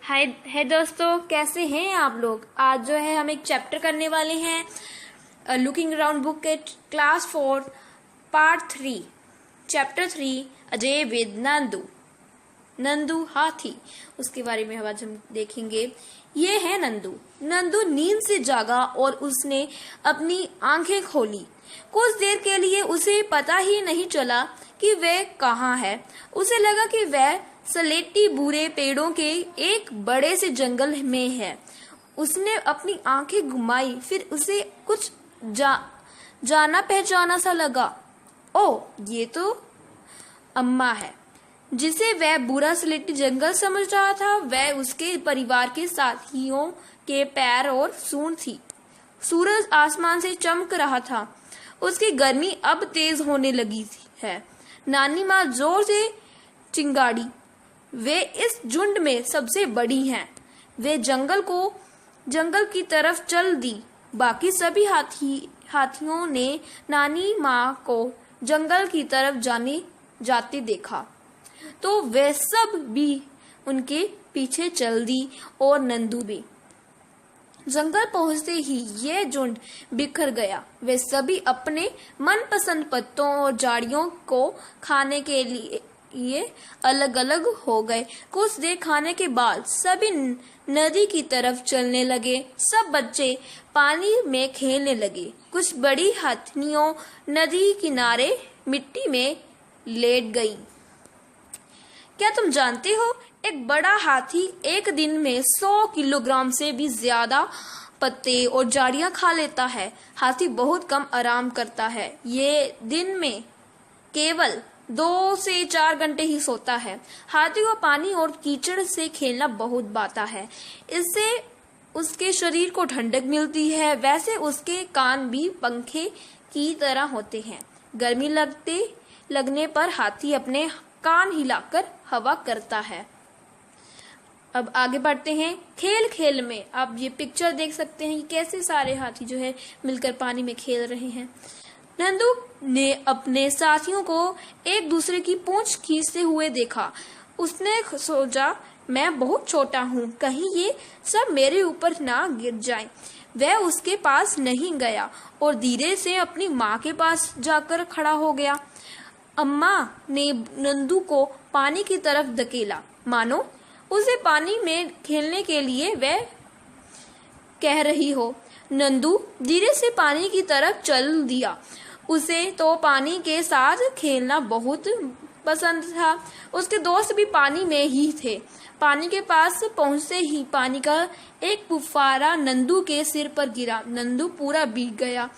हाय दोस्तों, कैसे हैं आप लोग। आज जो है हम एक चैप्टर करने वाले हैं looking around book at class 4 part 3 chapter 3 Ajay with Nandu हाथी। उसके बारे में आज हम देखेंगे। ये है नंदू नींद से जागा और उसने अपनी आंखें खोली। कुछ देर के लिए उसे पता ही नहीं चला कि वह कहाँ है। उसे लगा कि वह सलेटी भूरे पेड़ों के एक बड़े से जंगल में है। उसने अपनी आंखें घुमाई, फिर उसे कुछ जाना पहचाना सा लगा। ओ, ये तो अम्मा है। जिसे वह बुरा सलेटी जंगल समझ रहा था, वह उसके परिवार के साथियों के पैर और सूंड थी। सूरज आसमान से चमक रहा था। उसकी गर्मी अब तेज होने लगी है। नानी माँ जोर से चिंगाड़ी। वे इस झुंड में सबसे बड़ी हैं। वे जंगल की तरफ चल दी। बाकी सभी हाथियों ने नानी माँ को जंगल की तरफ जाते देखा, तो वे सब भी उनके पीछे चल दी और नंदू भी। जंगल पहुंचते ही ये झुंड बिखर गया। वे सभी अपने मनपसंद पत्तों और झाड़ियों को खाने के लिए अलग अलग हो गए। कुछ देर खाने के बाद सभी नदी की तरफ चलने लगे। सब बच्चे पानी में खेलने लगे। कुछ बड़ी हाथियां नदी किनारे मिट्टी में लेट गईं। क्या तुम जानते हो, एक बड़ा हाथी एक दिन में 100 किलोग्राम से भी ज्यादा पत्ते और झाड़ियां खा लेता है। हाथी बहुत कम आराम करता है। ये दिन में केवल 2 से 4 घंटे ही सोता है। हाथी को पानी और कीचड़ से खेलना बहुत भाता है। इससे उसके शरीर को ठंडक मिलती है। वैसे उसके कान भी पंखे की तरह होते हैं। गर्मी लगने पर हाथी अपने कान हिलाकर हवा करता है। अब आगे बढ़ते हैं। खेल खेल में आप ये पिक्चर देख सकते हैं कि कैसे सारे हाथी जो है मिलकर पानी में खेल रहे हैं। नंदू ने अपने साथियों को एक दूसरे की पूंछ खींचते हुए देखा। उसने सोचा, मैं बहुत छोटा हूँ, कहीं ये सब मेरे ऊपर ना गिर जाए। वह उसके पास नहीं गया और धीरे से अपनी माँ के पास जाकर खड़ा हो गया। अम्मा ने नंदू को पानी की तरफ धकेला, मानो उसे पानी में खेलने के लिए वह कह रही हो। नंदू धीरे से पानी की तरफ चल दिया। उसे तो पानी के साथ खेलना बहुत पसंद था। उसके दोस्त भी पानी में ही थे। पानी के पास पहुंचते ही पानी का एक फुव्वारा नंदू के सिर पर गिरा। नंदू पूरा भीग गया।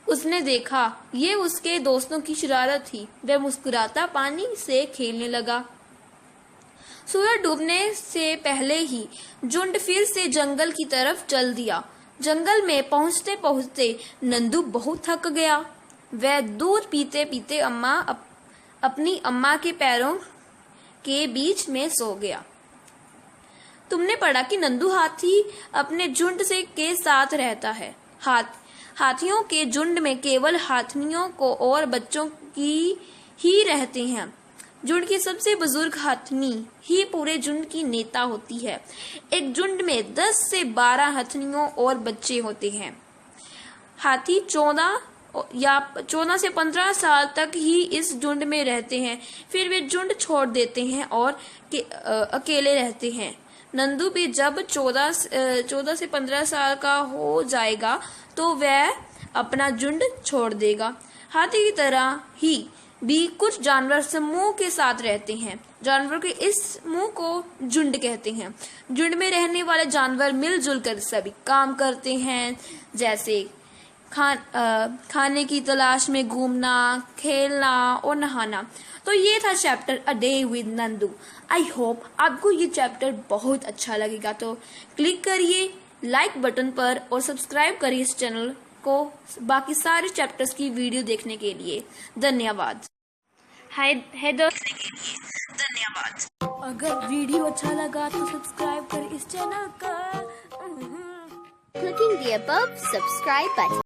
उसने देखा ये उसके दोस्तों की शरारत थी। वह मुस्कुराता पानी से खेलने लगा। सूरज डूबने से पहले ही झुंड फिर से जंगल की तरफ चल दिया। जंगल में पहुंचते पहुंचते नंदू बहुत थक गया। वह दूध पीते पीते अपनी अम्मा के पैरों के बीच में सो गया। तुमने पढ़ा कि नंदू हाथी अपने झुंड के साथ रहता है। हाथियों के झुंड में केवल हाथियों को और बच्चों की ही रहते हैं। झुंड की सबसे बुजुर्ग हाथनी ही पूरे झुंड की नेता होती है। एक झुंड में 10 से 12 हाथियों और बच्चे होते हैं। हाथी 14 से 15 साल तक ही इस झुंड में रहते हैं। फिर वे झुंड छोड़ देते हैं और अकेले रहते हैं। नंदू भी जब 14 से 15 साल का हो जाएगा तो वह अपना झुंड छोड़ देगा। हाथी की तरह ही भी कुछ जानवर समूह के साथ रहते हैं। जानवर के इस समूह को झुंड कहते हैं। झुंड में रहने वाले जानवर मिलजुल कर सभी काम करते हैं, जैसे खाने की तलाश में घूमना, खेलना और नहाना। तो ये था chapter a day with Nandu. I hope आपको ये चैप्टर बहुत अच्छा लगेगा। तो क्लिक करिए लाइक बटन पर और सब्सक्राइब करिए इस चैनल को बाकी सारे चैप्टर्स की वीडियो देखने के लिए। धन्यवाद। हाय दोस्तों, धन्यवाद। अगर वीडियो अच्छा लगा तो सब्सक्राइब करें इस चैनल का। Clicking the above subscribe button.